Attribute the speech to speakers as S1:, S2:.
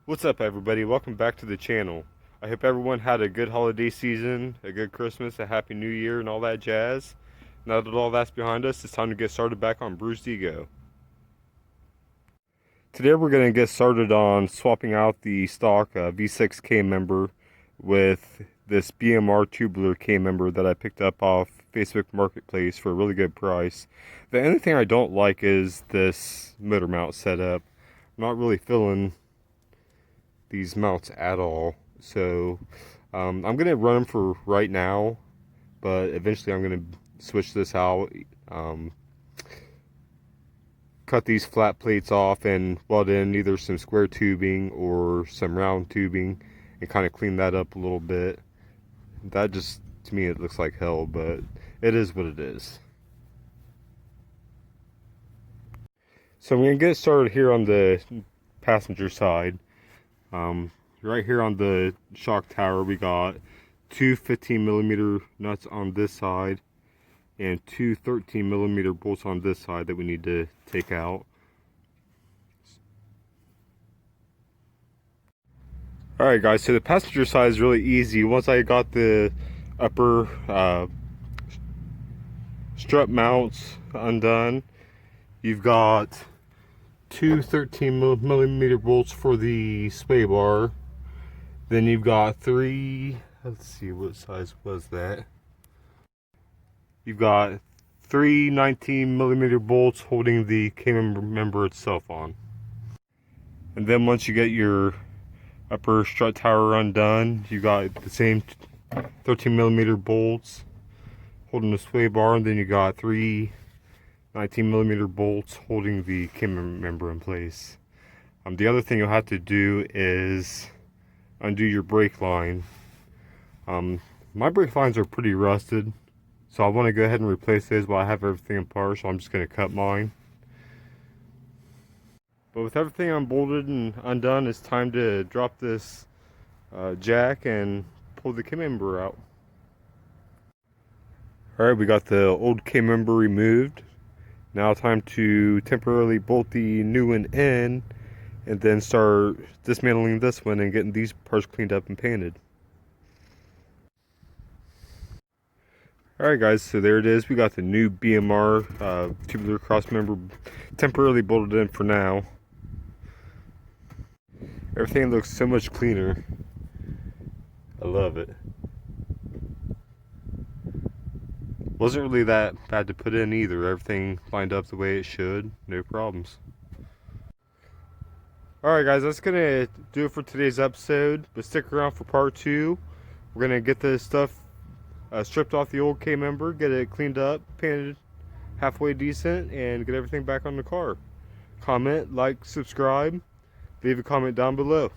S1: What's up, everybody? Welcome back to the channel. I hope everyone had a good holiday season, a good Christmas, a happy new year, and all that jazz. Now that all that's behind us, it's time to get started back on Bruised Ego. Today we're going to get started on swapping out the stock V6 K member with this BMR tubular K member that I picked up off Facebook Marketplace for a really good price. The only thing I don't like is this motor mount setup. I'm not really feeling these mounts at all, so I'm gonna run them for right now, but eventually I'm gonna switch this out, cut these flat plates off and weld in either some square tubing or some round tubing and kind of clean that up a little bit. That just, to me, it looks like hell, but it is what it is. So I'm gonna get started here on the passenger side. Right here on the shock tower, we got two 15mm nuts on this side and two 13mm bolts on this side that we need to take out. Alright guys, so the passenger side is really easy. Once I got the upper strut mounts undone, you've got two 13mm bolts for the sway bar. Then you've got three, let's see, what size was that? You've got three 19mm bolts holding the K member itself on. And then once you get your upper strut tower undone, you got the same 13mm bolts holding the sway bar, and then you got three 19mm bolts holding the K member in place. The other thing you'll have to do is undo your brake line. My brake lines are pretty rusted, so I want to go ahead and replace those while I have everything apart, so I'm just going to cut mine. But with everything unbolted and undone, it's time to drop this jack and pull the K member out. Alright, we got the old K member removed. Now time to temporarily bolt the new one in and then start dismantling this one and getting these parts cleaned up and painted. Alright guys, so there it is. We got the new BMR tubular cross member temporarily bolted in for now. Everything looks so much cleaner. I love it. Wasn't really that bad to put in either. Everything lined up the way it should. No problems. Alright guys, that's gonna do it for today's episode, but stick around for part 2. We're gonna get this stuff stripped off the old K member, get it cleaned up, painted halfway decent, and get everything back on the car. Comment, like, subscribe, leave a comment down below.